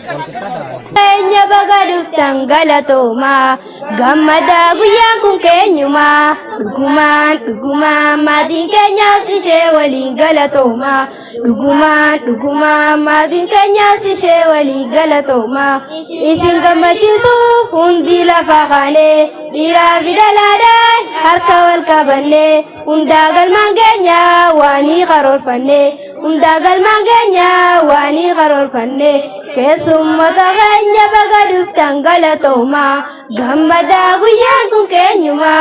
Keenya baga dhuftan galatooma gammadaa guyyaan kun keenyuma dhugumaan maatiin keenyaas ishee waliin galatooma dhugumaan maatiin keenyaas ishee waliin galatooma isin gammachiisuuf hundi lafa kaane dhiiraa fi dhalaadhaan harka wal qabanne hundaa galmaan keenya waanii karoorfanne hundaa galmaan keenya waanii karoorfanne keessummata keenya baga dhuftan galatooma gammadaa guyyaan kun keenyuma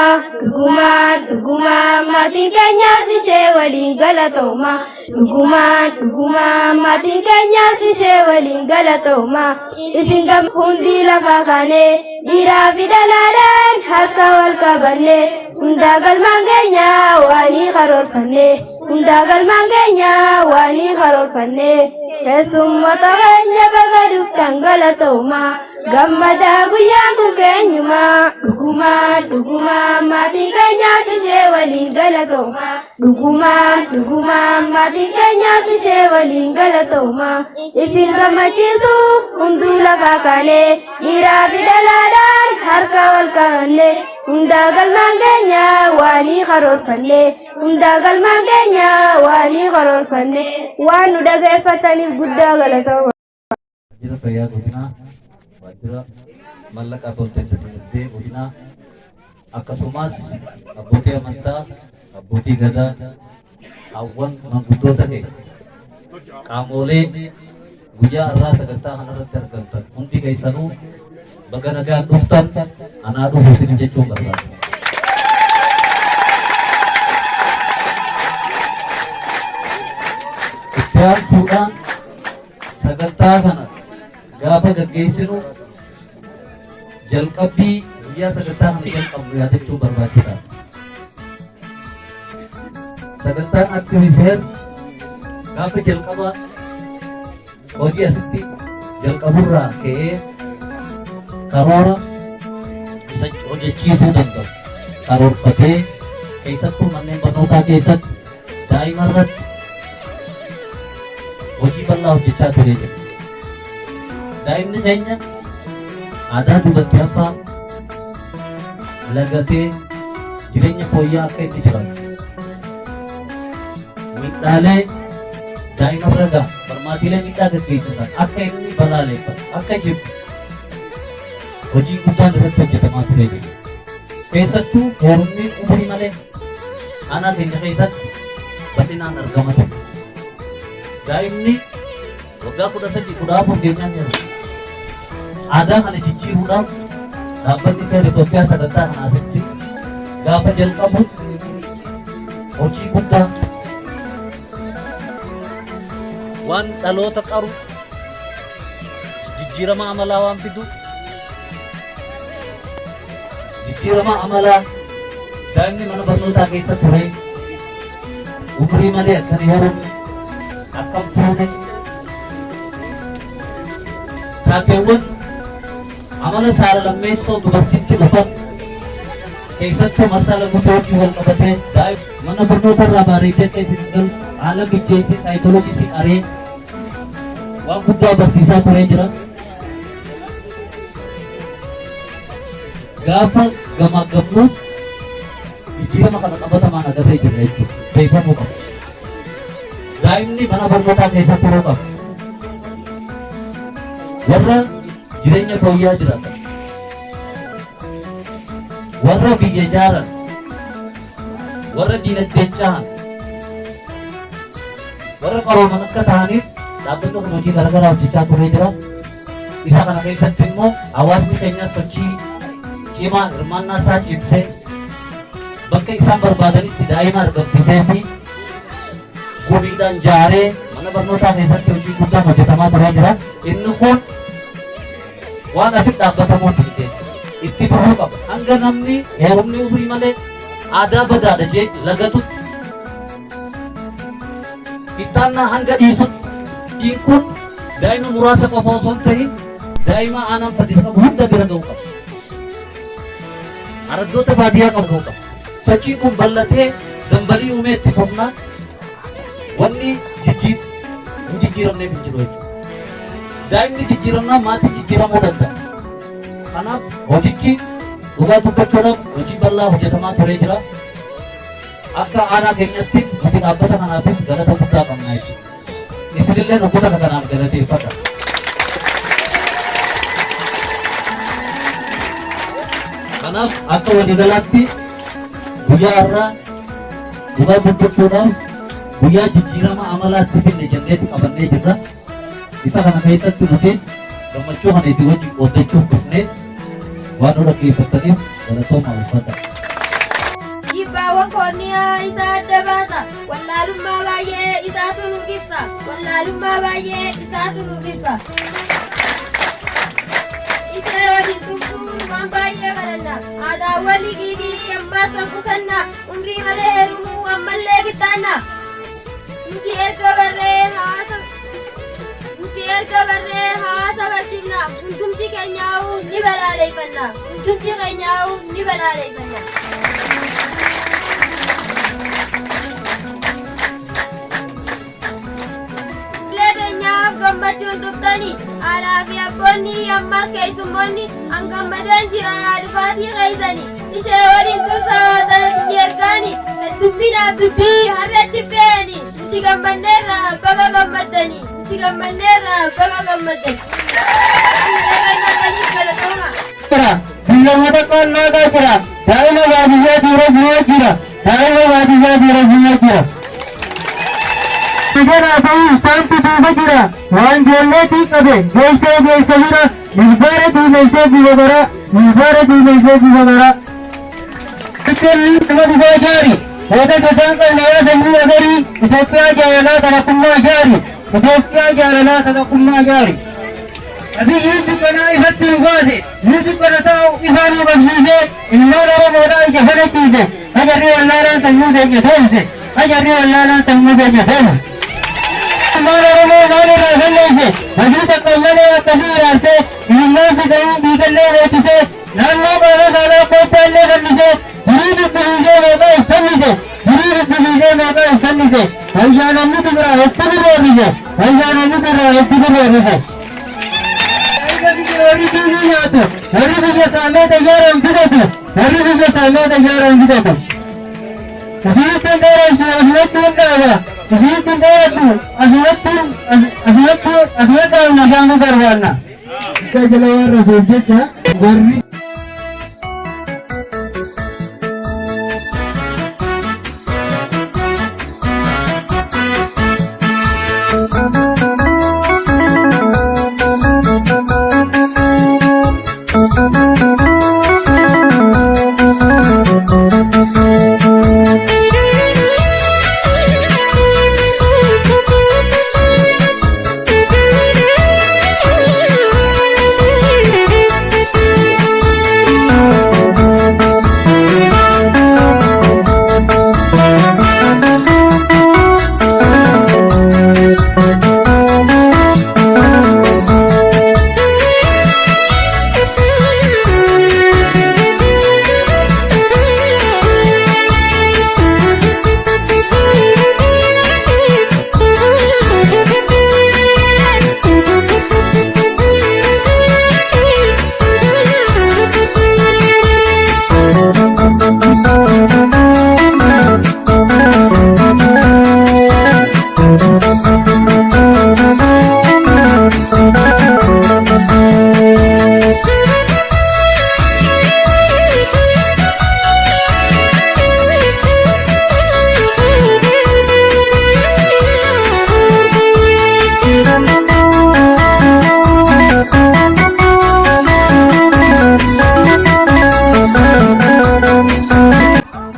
dhugumaan maatiin keenyaas ishee waliin galatooma dhugumaan maatiin keenyaas ishee waliin galatooma isin hundi lafa kaane dhiiraa fi dhalaadhaan harka wal qabanne hundaa galmaan keenya waanii karoorfanne hundaa galmaan keenya waanii karoorfanne keessummata keenya baga dhuftan galatooma gammadaa guyyaan kun keenyuma dhugumaan maatiin keenyaas ishee waliin galatooma dhugumaan maatiin keenyaas ishee waliin galatooma isin gammachiisuuf hunduu lafa kaane dhiiraa fi dhalaadhaan harka wal qabanne hundaa galmaan keenya waanii karoorfanne hundaa galmaan keenya waanii karoorfanne waan nu dhageeffataniif guddaa galatooma. Wajjira fayyaa godinaa, wajjira maallaqaa tolfeessa dinagdee godinaa akkasumas abbootii amantaa, abbootii gadaa, hawwan manguddoota ta'e qaamolee guyyaa irraa sagantaa kanarratti argamtan hundi keessanuu baga nagaan dhuftan anaa dhufuusin jechuun barbaada. Itti aansuudhaan sagantaa kana gaafa gaggeessinu jalqabbii guyyaa sagantaa kana jalqabnu yaadachuu barbaachisaadha. Sagantaan aktiviseer gaafa jalqaba hojii asitti jalqaburraa ka'ee karoora isa hojjechiisuu danda'u karoorfatee keessattuu manneen barnootaa keessatti daa'ima irratti hojii bal'aa hojjechaa turee jira. Daa'imni keenya aadaa dubartii abbaa lagatee jireenya fooyya'aa akka itti jiran miidhaalee daa'ima bira ga'a barmaatiilee miidhaa gaggeessisan akka inni balaaleffatu akka jibbu hojii guddaan irratti hojjetamaa turee jira. Keessattuu heerumni umurii malee aanaa keenya keessatti bal'inaan argama ture. Daa'imni waggaa 13-14 keenyaan jiru. Aadaa kana jijjiiruudhaaf dhaabbanni Teele Itoophiyaa sagantaa kana asitti gaafa jalqabu hojii guddaa waan dhaloota qaru jijjiirama amalaa waan fidu jijjiirama amalaa daa'imni mana barnootaa keessa ture umurii malee akkan heerumne akkam fuune taateewwan amala saala lammeessoo dubartiitti dhufan keessattuu masala guutuu wal qabatee daa'ima mana barnoota irraa bareedee keessatti galu haala mijjeessee saayikooloojisii qaree waan guddaa barsiisaa turee jira. Gaafa gamaggamnuus jijjiirama kana qabatamaan agarree jirra jechuudha. Beekamuu qaba. Daa'imni mana barnootaa keessa turuu qaba. Warra jireenya fooyya'aa jiraatan, warra biyya ijaaran, warra diinagdeen cahan, warra qarooman akka ta'aniif dhaabbanni kun hojii garaagaraa hojjechaa turee jira. Isa kana keessatti immoo hawaasni keenyas sochii cimaa hirmaannaa isaa cimsee bakka isaan barbaadanitti daa'ima argamsiisee fi gumiidhaan jaaree mana barnootaa keessatti hojii guddaan hojjetamaa turee jira. Inni kun waan asitti dhaabbatamuu itti fufuu qaba. Hanga namni heerumni umurii malee aadaa badaadha jee lagatu ittaannaa hanga dhiisutti hojiin kun daa'ima muraasa qofa osoo hin ta'in daa'ima aanaan fadis qabu hunda bira ga'uu qaba. Araddoota baadiyyaa qabu ga'uu qaba. Sochiin kun bal'atee dambalii uumee itti fufnaan wanni hin jijjiiramneef hin jiru jechuudha. daa'imni jijjiiramnaan maatii jijjiiramuu danda'a. Kanaaf hojichi dhugaa dubbachuudhaaf hojii bal'aa hojjetamaa turee jira. Akka aanaa keenyatti nuti dhaabbata kanaafis galata guddaa qabna jechuudha. Isinillee dhukkuba kanaan galateeffadha. Kanaaf akka waliigalaatti guyyaa har'aa dhugaa dubbachuudhaaf guyyaa jijjiirama amalaatti finne jenneetti qabannee jirra. Isa kana keessatti nutis gammachuu kana isin wajjin qooddachuuf dhufnee waan nu dhaggeeffattaniif galatooma uffata. Jibbaawwan korniyaa isaa adda baasa. Wallaalummaa baay'ee isaatu nuuf ibsa. Wallaalummaa baay'ee isaatu nuuf ibsa. Ishee waliin tumtuun waan baay'ee baranna. Aadaa walii fi ammaas kan qusanna. Umrii malee heerumuu ammallee qixxaanna. Nuti erga barree hawaasa barsiifna. Hundumti keenyaa'uu ni balaaleffanna. Hundumti keenyaa'uu ni balaaleffanna. Gammachuun dhuftanii haadhaa fi abboonni ammas keessummoonni hangammadeen jira dhufaatii keessanii ishee waliin tumsaa tanatti ergaani dubbiidhaaf dubbii har'atti fe'anii nuti gammanneerra baga gammaddanii nuti gammanneerra baga gammaddanii. Biyyoota qonnaa jira. Daa'ima baadiyyaa dhiira biyya jira. Daa'ima baadiyyaa dhiira biyya jira. Jira ta'uu isaantu duuba jira. Waan jolleetii qabe geessee jira. Milbaara duumessee guba bara. Milbaara duumessee guba bara. Biqilli nama dhufaa jaari. Hoota sotaan qabne yaa sanyii agarii. Itoophiyaa jaalalaa kadhakummaa jaari. Itoophiyaa jaalalaa kadhakummaa jaari. Abiyyiin dukkanaa ifatti nu baase. Inni dukkana ta'u ifaan nu barsiise. Ilmaan Oromoodhaa ija falachiise. Ajarri wallaalaan sanyuu keenya deemse. Ajarri wallaalaan sanyuu keenya deemse. Ilmaan Oromoo maal irraa falleesse? Hojii takka malee akkasii ilaalte ilmaan fidanii dhiigallee beeksise. Naannoo baala saalaa kobbaallee fannise. Jirii dubbisiisee meeqaa if fannise. Jirii dubbisiisee meeqaa if fannise. Ayyaanonni biraa itti biroomise. Ayyaanonni biraa itti biroomise. Warri diinii nyaatu. Warri biyya saamee xayyaaraan bitatu. Warri biyya saamee xayyaaraan bitatu. Asirratti hin dheeressu asirratti hin dhaaba. Asirratti hin dheeressu asirratti nagaan barbaanna. Akka jala waan rafeef jecha warri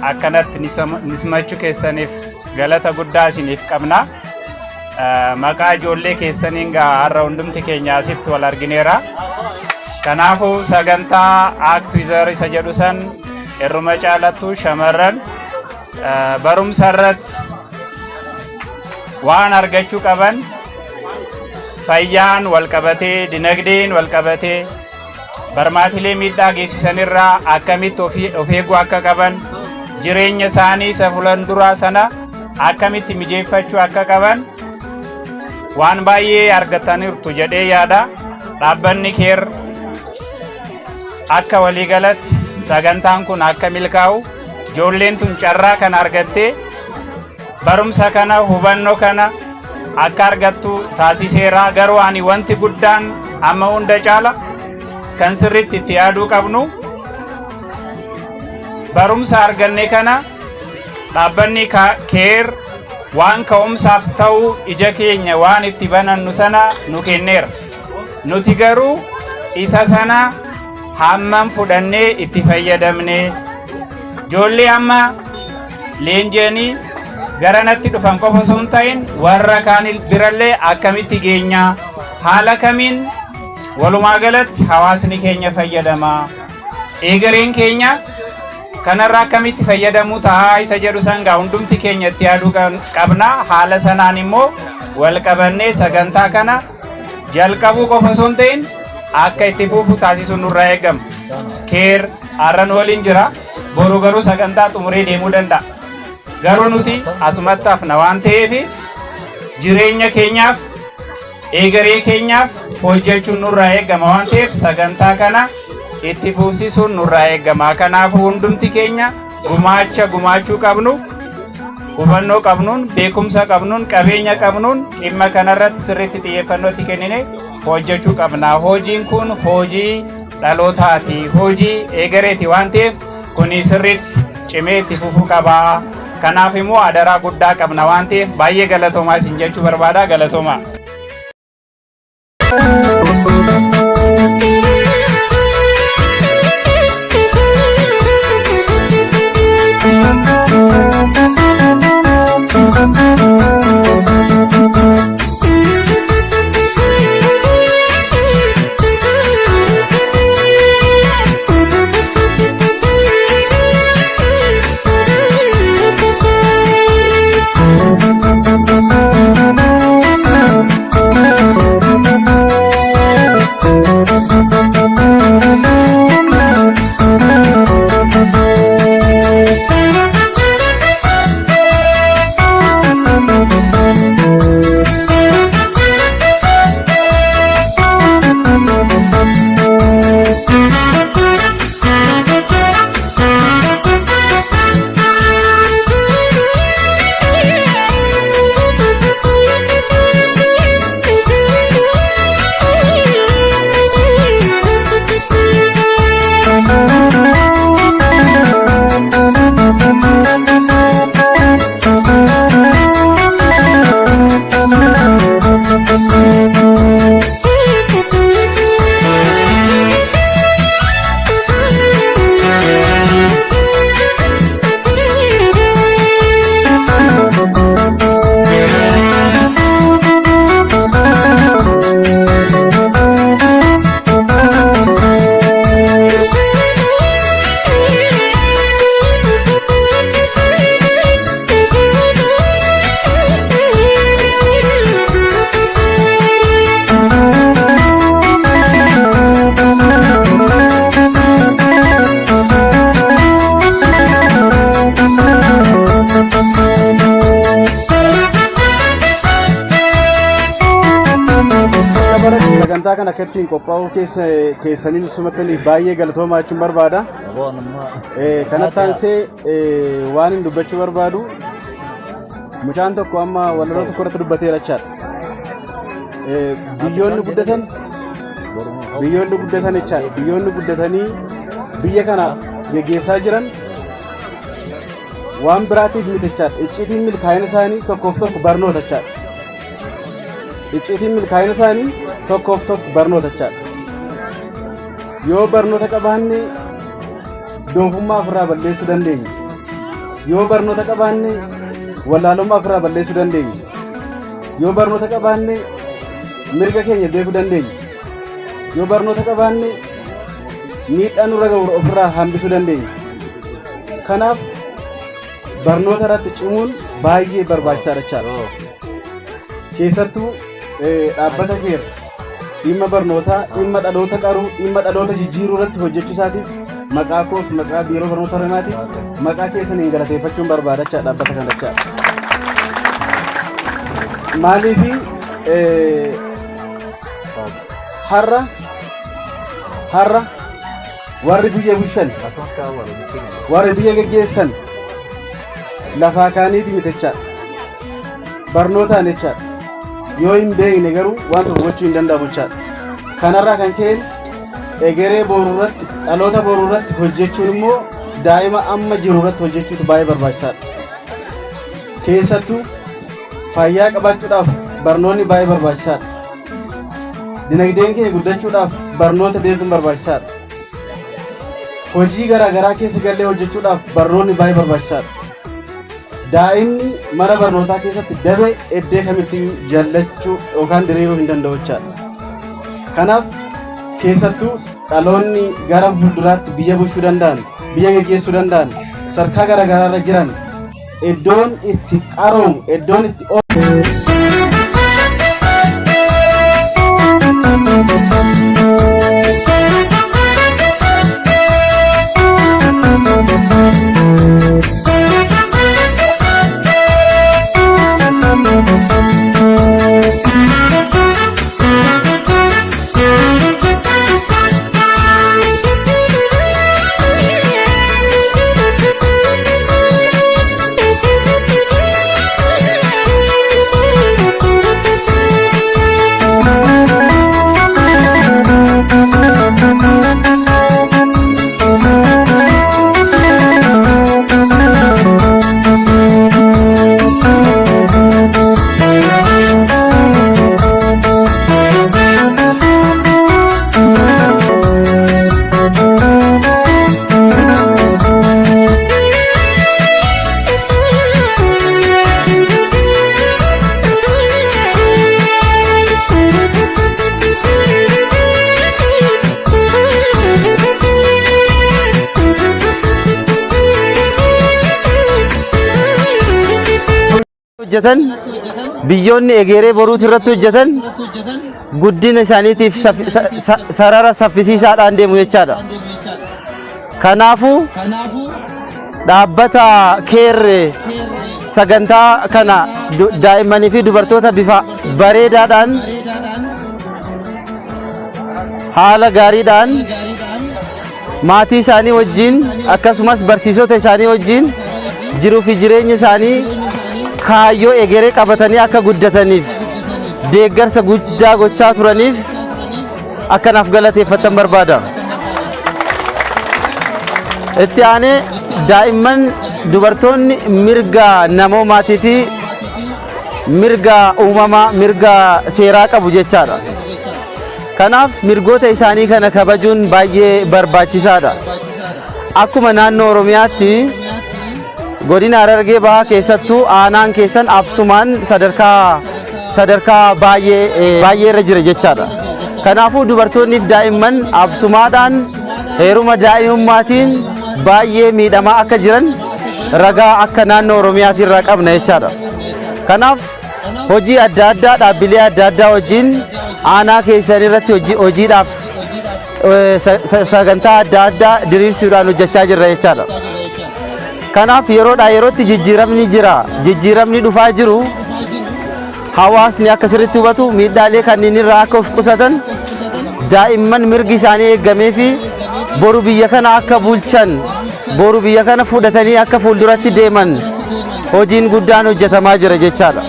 akkanatti nismachuu keessaniif galata guddaa isiniif qabna. Maqaa ijoollee keessaniin har'a hundumti keenya asitti wal argineera. Kanaafuu sagantaa Act-Wizard isa jedhu san irruma caalatti shamarran barumsa irratti waan argachuu qaban fayyaan wal qabatee dinagdeen wal qabatee barmaatilee miidhaa geessisanirraa akkamitti of eeguu akka qaban jireenya isaanii isa fuulduraa sana akkamitti mijeeffachuu akka qaban waan baay'ee argataniirtu jedhee yaada. Dhaabbanni keer akka waliigalatti sagantaan kun akka milkaa'u ijoolleen tun carraa kan argattee barumsa kana hubannoo kana akka argattu taasiseera. Garuu ani wanti guddaan amma hunda caala kan sirriitti itti yaaduu qabnu barumsa arganne kana dhaabbanni keer waan ka'umsaaf ta'u ija keenya waan itti banannu sana nu kenneera. Nuti garuu isa sana hammam fudhannee itti fayyadamne ijoollee amma leenjanii garanatti dhufan qofa osoo hin ta'in warra kaan birallee akkamitti geenya haala kamiin walumaa galatti hawaasni keenya fayyadama eegareen keenya kanarraa akkamitti fayyadamuu ta'a isa jedhu sangaa hundumti keenya itti yaaduu qabna. Haala sanaan immoo wal qabannee sagantaa kana jalqabuu qofa osoo hin ta'in akka itti fufu taasisuun nurraa eegama. Keer har'an waliin jira, boru garuu sagantaa xumuree deemuu danda'a. Garuu nuti asumatti hafna waan ta'eef jireenya keenyaaf eegaree keenyaaf hojjechuun nurraa eegama waan ta'eef sagantaa kana itti fufsiisuun nurraa eegama. Kanaafuu hundumti keenya gumaachuu qabnu, hubannoo qabnuun, beekumsa qabnuun, qabeenya qabnuun dhimma kanarratti sirriitti xiyyeeffannoo itti kennine hojjechuu qabna. Hojiin kun hojii dhalootaati, hojii eegareeti waan ta'eef kuni sirriitti cimee itti fufuu qaba. Kanaaf immoo adaraa guddaa qabna waan ta'eef baay'ee galatoomaa isin jechuu barbaada. Galatoomaa. sagantaa kana akkattiin qophaa'uu keessaniin sumattanii baay'ee galatoomaa jechuun barbaada. Kanatti aansee waan hin dubbachuu barbaadu mucaan tokko amma walaloo tokko irratti dubbateera jechaadha. Biyyoonni guddatan jechaadha. Biyyoonni guddatanii biyya kana geggeessaa jiran waan biraatiif miti jechaadha. Icciitiin milkaa'ina isaanii tokkoof tokko barnoota jechaadha. Icciitiin milkaa'ina isaanii tokkoof tokko barnoota jechaadha. Yoo barnoota qabaanne doofummaa ofirraa balleessuu dandeenya. Yoo barnoota qabaanne wallaalummaa ofirraa balleessuu dandeenya. Yoo barnoota qabaanne mirga keenya beekuu dandeenya. Yoo barnoota qabaanne miidhaa nurra ga'u ofirraa hambisuu dandeenya. Kanaaf barnoota irratti cimuun baay'ee barbaachisaadha jechaadha. Keessattuu dhaabbata keera dhimma barnootaa, dhimma dhaloota qaruu, dhimma dhaloota jijjiiruu irratti hojjechuu isaatiif maqaa koof maqaa biiroo barnoota Oromiyaatiif maqaa keessaniin galateeffachuun barbaada jechaadha dhaabbata kana jechaadha. Maaliif har'a warri biyya bulchan warri biyya geggeessan lafaa kaaniiti mitechaadha. Barnootaan jechaadha. Yoo hin beekne garuu waan tokko gochuu hin danda'amu jechaadha. Kanarraa kan ka'e egeree boruurratti dhaloota boruurratti hojjechuun immoo daa'ima amma jiru irratti hojjechuutu baay'ee barbaachisaadha. Keessattuu fayyaa qabaachuudhaaf barnoonni baay'ee barbaachisaadha. Dinagdeen keenya guddachuudhaaf barnoota beekuun barbaachisaadha. Hojii garaa garaa keessa gallee hojjechuudhaaf barnoonni baay'ee barbaachisaadha. Daa'imni mana barnootaa keessatti dabee eddee kamittiyyuu jallachuu yookaan diriiruu hin danda'u jechaadha. Kanaaf keessattuu dhaloonni gara fuulduraatti biyya bulchuu danda'an, biyya gaggeessuu danda'an, sadarkaa garaa garaarra jiran iddoon itti qaroomu, iddoon itti hojjetan biyyoonni egeree boruuti irratti hojjetan guddina isaaniitiif sarara saffisiisaadhaan deemu jechaadha. Kanaafuu dhaabbata keerre sagantaa kana daa'immanii fi dubartoota bifa bareedaadhaan haala gaariidhaan maatii isaanii wajjin akkasumas barsiisota isaanii wajjin jiruu fi jireenya isaanii kaayyoo egeree qabatanii akka guddataniif deeggarsa guddaa gochaa turaniif akkanaaf galateeffatan barbaada. Itti aanee daa'imman dubartoonni mirga namoomaatii fi mirga uumamaa mirga seeraa qabu jechaadha. Kanaaf mirgoota isaanii kana kabajuun baay'ee barbaachisaadha. Akkuma naannoo Oromiyaatti godina Harargee Bahaa keessattuu aanaan keessan absumaan sadarkaa baay'ee irra jira jechaadha. Kanaafuu dubartoonniif daa'imman absumaadhaan heeruma daa'imummaatiin baay'ee miidhamaa akka jiran ragaa akka naannoo Oromiyaatti irraa qabna jechaadha. Kanaaf hojii adda addaa dhaabbilee adda addaa wajjin aanaa keessan irratti hojiidhaaf sagantaa adda addaa diriirsuudhaan hojjechaa jirra jechaadha. Kanaaf yeroodhaa yerootti jijjiiramni jira. Jijjiiramni dhufaa jiru hawaasni akka sirriitti hubatu miidhaalee kanneen irraa akka of qusatan daa'imman mirgi isaanii eegamee fi boru biyya kana akka bulchan boru biyya kana fudhatanii akka fuulduratti deeman hojiin guddaan hojjetamaa jira jechaadha.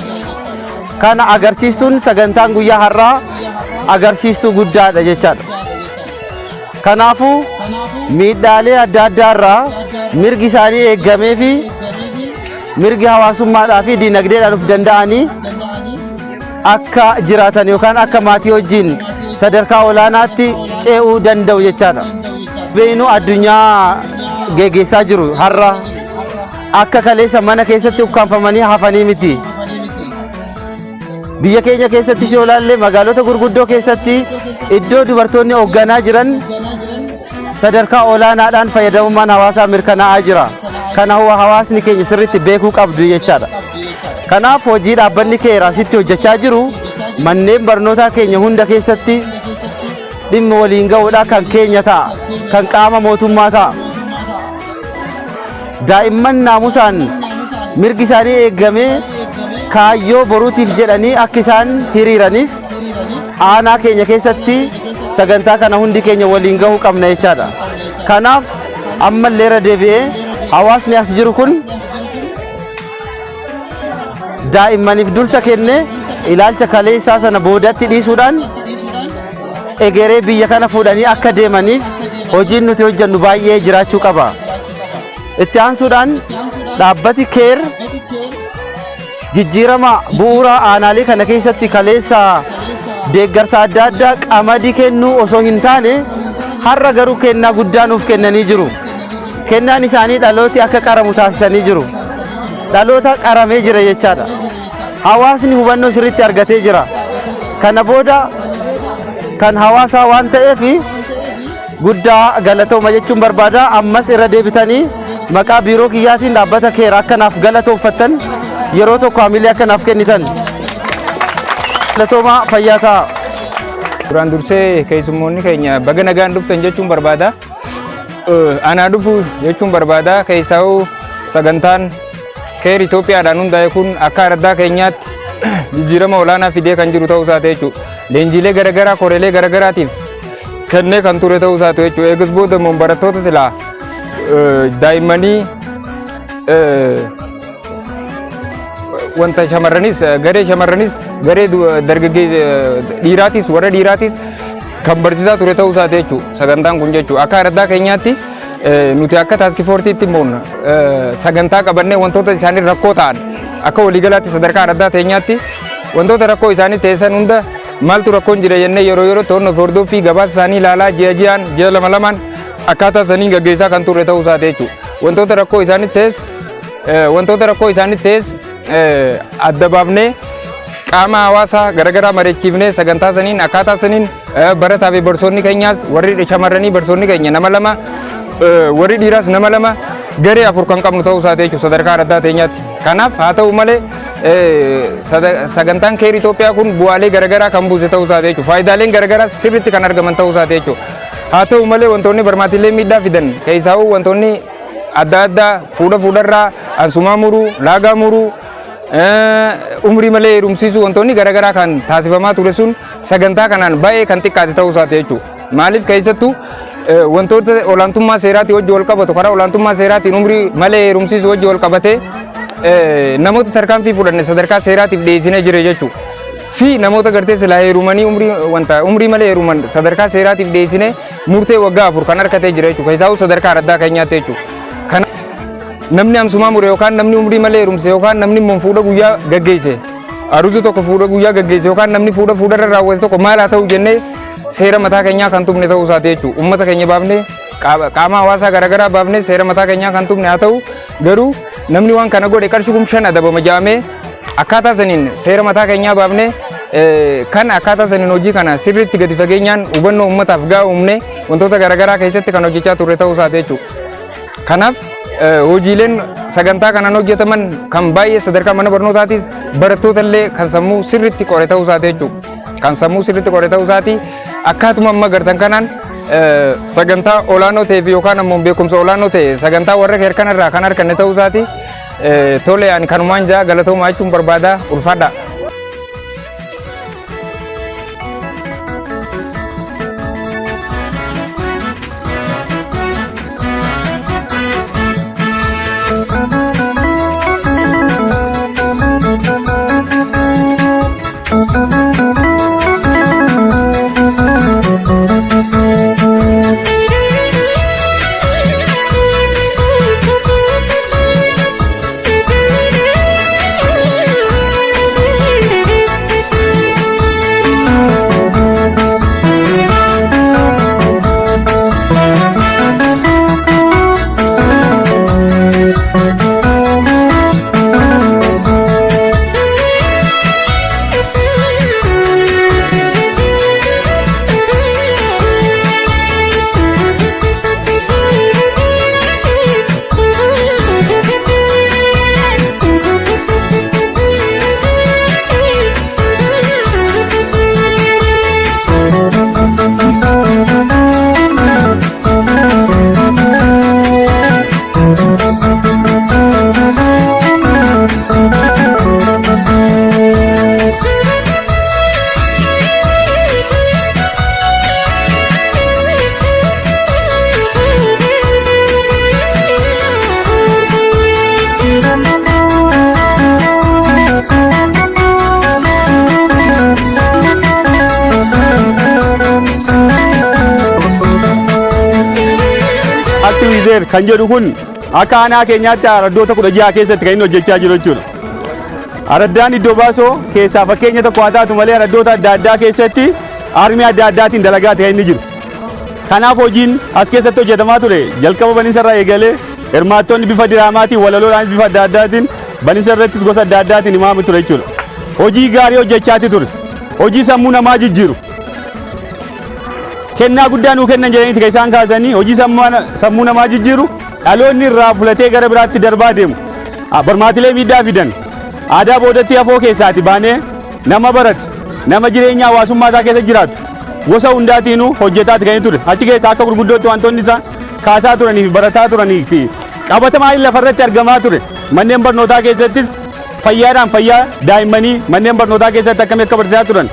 Kana agarsiistuun sagantaan guyyaa har'aa agarsiistuu guddaadha jechaadha. Kanaafuu miidhaalee adda addaa irraa mirgi isaanii eegamee fi mirgi hawaasummaadhaa fi dinagdeedhaan of danda'anii akka jiraatan yookaan akka maatii wajjin sadarkaa olaanaatti ce'uu danda'u jechaadha. Beeynu addunyaa geggeessaa jiru har'a akka kaleessa mana keessatti ukkaanfamanii hafanii miti. Biyya keenya keessatti si olaallee magaalota gurguddoo keessatti iddoo dubartoonni hoogganaa jiran sadarkaa olaanaadhaan fayyadamummaan hawaasaa mirkanaa'aa jira. Kana hawaasni keenya sirriitti beekuu qabdu jechaadha. Kanaaf hojii dhaabbanni keera asitti hojjechaa jiru manneen barnootaa keenya hunda keessatti dhimma waliin ga'uudha kan keenya ta'a, kan qaama mootummaa ta'a. Daa'imman naamusaan mirgi isaanii eegamee kaayyoo boruutiif jedhanii akka isaan hiriiraniif aanaa keenya keessatti sagantaa kana hundi keenya waliin gahuu qabna jechaadha. Kanaaf ammallee irra deebi'ee hawaasni as jiru kun daa'immaniif dursa kenne ilaalcha kaleessaa sana boodatti dhiisuudhaan egeree biyya kana fuudhanii akka deemaniif hojiin nuti hojjennu baay'ee jiraachuu qaba. Itti aansuudhaan dhaabbati keer jijjiirama bu'uura aanaalee kana keessatti kaleessa deeggarsa adda addaa qamadii kennuu osoo hin taane har'a garuu kennaa guddaa nuuf kennanii jiru. Kennaan isaanii dhalooti akka qaramu taasisanii jiru. Dhaloota qaramee jira jechaadha. Hawaasni hubannoo sirriitti argatee jira. Kana booda kan hawaasaa waan ta'eef guddaa galatooma jechuun barbaada. Ammas irra deebitanii maqaa biiroo kiyyaatiin dhaabbata keer akkanaaf galatooffattan yeroo tokko hamilee akkanaaf kennitan. Galatooma fayyaa ta'a. Duraan dursee keessummoonni keenya baga nagaan dhuftan jechuun barbaada. Anaa dhufu jechuun barbaada. Keessaa'uu sagantaan keer Itoophiyaadhaan hundaa'e kun akka araddaa keenyaatti jijjiirama olaanaa fidee kan jiru ta'uu isaati jechuudha. Leenjiilee garaagaraa koreelee garaagaraatiif kennee kan ture ta'uu isaati jechuudha. Eegas booda immoo barattoota silaa daa'immanii wanta shamarranis garee dhiiraatis warra dhiiraatis kan barsiisaa ture ta'uu isaati jechuudha. Sagantaan kun jechuudha. Akka araddaa keenyaatti nuti akka taaskifoortiitti immoo sagantaa qabannee wantoota isaanii rakkoo ta'an akka waliigalaatti sadarkaa araddaa keenyaatti wantoota rakkoo isaanii teessan hunda maaltu rakkoon jira jennee yeroo to'annoo fi hordoffii gabaasa isaanii ilaalaa ji'a lama lamaan akkaataa saniin gaggeessaa kan ture ta'uu isaati jechuudha. Wantoota rakkoo isaanii tees adda baafnee qaama hawaasaa garaagaraa mari'achiifnee sagantaa saniin akkaataa saniin barataa fi barsoonni keenyaas warri shamarranii barsoonni keenya nama lama warri dhiiraas nama lama garee afur kan qabnu ta'uu isaati jechuudha sadarkaa araddaa keenyaatti. Kanaaf haa ta'u malee sagantaan keer Itoophiyaa kun bu'aalee garaagaraa kan buuse ta'uu isaati jechuudha. Faayidaaleen garaagaraa sirriitti kan argaman ta'uu isaati jechuudha. Haa ta'u malee wantoonni barmaatilee miidhaa fidan keessaa'uu wantoonni adda addaa fuudharraa ansumaa muruu laagaa muruu umrii malee heerumsiisuu wantoonni garaagaraa kan taasifamaa ture sun sagantaa kanaan baay'ee kan xiqqaate ta'uu isaati jechuudha. Maaliif keessattuu wantoota olaantummaa seeraatiin wajji wal qabatu karaa olaantummaa seeraatiin umrii malee heerumsiisuu wajji wal qabatee namoota tarkaanfii fudhanne sadarkaa seeraatiif dhiyeessinee jira jechuudha. Fi namoota gartee silaa heerumanii umrii malee heeruman sadarkaa seeraatiif dhiyeessinee murtee waggaa 4 kan harkatee jira jechuudha. Keessaa'uu sadarkaa araddaa keenyaatti jechuudha. Kana namni amsumaa mure yookaan namni umrii malee heerumse yookaan namni fuudha guyyaa gaggeesse aruuza tokko fuudha guyyaa gaggeesse yookaan namni fuudharra raawwate tokko maal haa ta'u jennee seera mataa keenyaa kan tumne ta'uu isaati jechuudha. Uummata keenya baafnee qaama hawaasaa garaagaraa baafnee seera mataa keenyaa kan tumne haa ta'u garuu namni waan kana godhe qarshii 5,000 adabama jedhamee akkaataa saniin seera mataa keenyaa baafnee kan akkaataa saniin hojii kana sirriitti gadi fageenyaan hubannoo uummataaf gahaa uumne wantoota garaagaraa keessatti kan hojjechaa turre ta'uu isaati jechuudha. Kanaaf hojiileen sagantaa kanaan hojjetaman kan baay'ee sadarkaa mana barnootaatis barattoota illee kan sammuu sirriitti qore ta'uu isaati jechuudha. Kan sammuu sirriitti qore ta'uu isaati akkaatuma amma gartan kanaan sagantaa olaanoo ta'eef yookaan ammoo beekumsa olaanoo ta'e sagantaa warra keer kanarraa kan arganne ta'uu isaati. Tole ani kanumaan jaa galatoomaa jechuun barbaada ulfaadha. Izer kan jedhu kun akka aanaa keenyaatti araddoota 16 keessatti kan inni hojjechaa jiru jechuudha. Araddaan iddoo baasoo keessaa fakkeenya tokko haa taatu malee araddoota adda addaa keessatti armii adda addaatiin dalagaa ta'e inni jiru. Kanaaf hojiin as keessatti hojjetamaa ture jalqaba baniinsa irraa eegalee hirmaattonni bifa diraamaatiin walaloodhaanis bifa adda addaatiin baniinsa irrattis gosa adda addaatiin himamu ture jechuudha. Hojii gaarii hojjechaati ture. Hojii sammuu namaa jijjiiru. Kennaa guddaa nuu kennan jedhanii isaan kaasanii hojii sammuu namaa jijjiiru dhaloonni irraa fulatee gara biraatti darbaa deemu. Barmaatilee miidhaa fidan. Aadaa boodatti hafoo keessaati baanee nama barate nama jireenya hawaasummaa isaa keessa jiraatu gosa hundaatiinuu hojjetaati kan ture. Achi keessa akka gurguddootti wantoonni isaa kaasaa turanii fi barataa turanii fi qabatamaa lafarratti argamaa ture. Manneen barnootaa keessattis fayyaadhaan fayyaa daa'immanii manneen barnootaa keessatti akkamitti akka barsiisaa turan.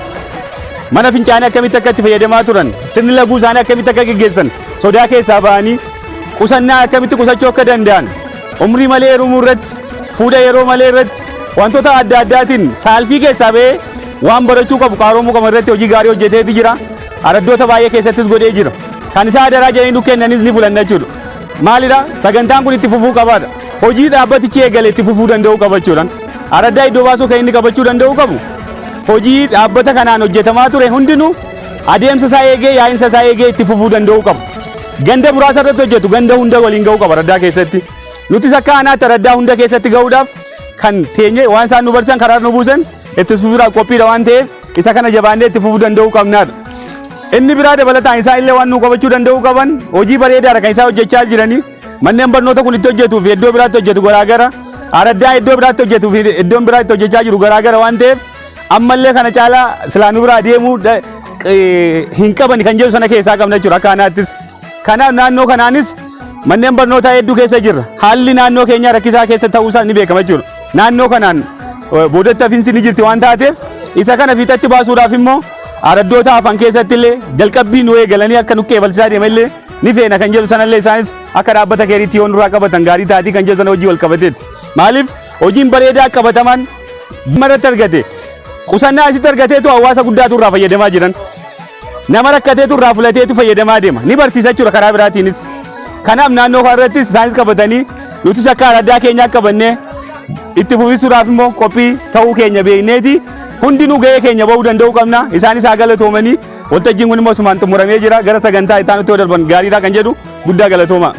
Mana fincaanii akkamitti akka itti fayyadamaa turan. Sirni laguu isaanii akkamitti akka gaggeessan sodaa keessaa ba'anii qusannaa akkamitti qusachuu akka danda'an. Umrii malee heerumuu irratti fuudha yeroo malee irratti wantoota adda addaatiin saalfii keessaa ba'ee waan barachuu qabu qaroomuu qabu irratti hojii gaarii hojjeteeti jira. Araddoota baay'ee keessattis godhee jira. Kan isaa adaraa jedhanii nu kennanis ni fulanna jechuudha. Maalidha? Sagantaan kun itti fufuu qabaadha. Hojii dhaabbatichi eegale itti fufuu danda'uu qaba jechuudhaan. Araddaa iddoo baasuu kan inni qabachuu danda'uu qabu. Hojii dhaabbata kanaan hojjetamaa ture hundinuu adeemsa isaa eegee yaa'insa isaa eegee itti fufuu danda'uu qabu. Ganda muraasa irratti hojjetu ganda hunda waliin ga'uu qaba araddaa keessatti. Nutis akka aanaatti araddaa hunda keessatti ga'uudhaaf kan teenye waan isaan nu barsiisan karaa nu buusan itti fufuudhaaf qophiidha waan ta'eef isa kana jabaannee itti fufuu danda'uu qabnaadha. Inni biraa dabalataan isaan illee waan nu qabachuu danda'uu qaban hojii bareedaadha kan isaan hojjechaa jiranii manneen barnoota kun itti hojjetuu fi iddoo biraatti hojjetu garaagara araddaa iddoo biraatti hojjetuu fi iddoon biraatti hojjechaa jiru garaagara waan ta'eef ammallee kana caalaa silaanuu biraa deemuu hin qaban kan jedhu sana keessaa qabna jechuudha akka aanaattis. Kanaaf naannoo kanaanis manneen barnootaa hedduu keessa jirra. Haalli naannoo keenyaa rakkisaa keessa ta'uusaa ni beekama jechuudha. Naannoo kanaan boodatti hafiinsi ni jirti waan taateef isa kana fiixatti baasuudhaaf immoo araddoota hafan keessatti illee jalqabbii nu eegalanii akka nuqqee balsaa deema illee ni feena kan jedhu sanallee isaanis akka dhaabbata keeriitti yoo nurraa qabatan gaarii taatii kan jedhu sana hojii wal qabateetti. Maaliif hojiin bareedaa qabataman marratti argate qusannaa asitti argateetu hawaasa guddaatu irraa fayyadamaa jiran. Nama rakkateetu irraa fulateetu fayyadamaa deema. Ni barsiisa jechuudha karaa biraatiinis. Kanaaf naannoo kanarrattis isaanis qabatanii nutis akka araddaa keenyaa qabannee itti fufisuudhaaf immoo qophii ta'uu keenya beekneeti hundinuu ga'ee keenya ba'uu danda'uu qabna. Isaanis haa galatoomanii waltajjiin kun immoo sumaan xumuramee jira gara sagantaa itti aanutti darban gaariidha kan jedhu guddaa galatooma.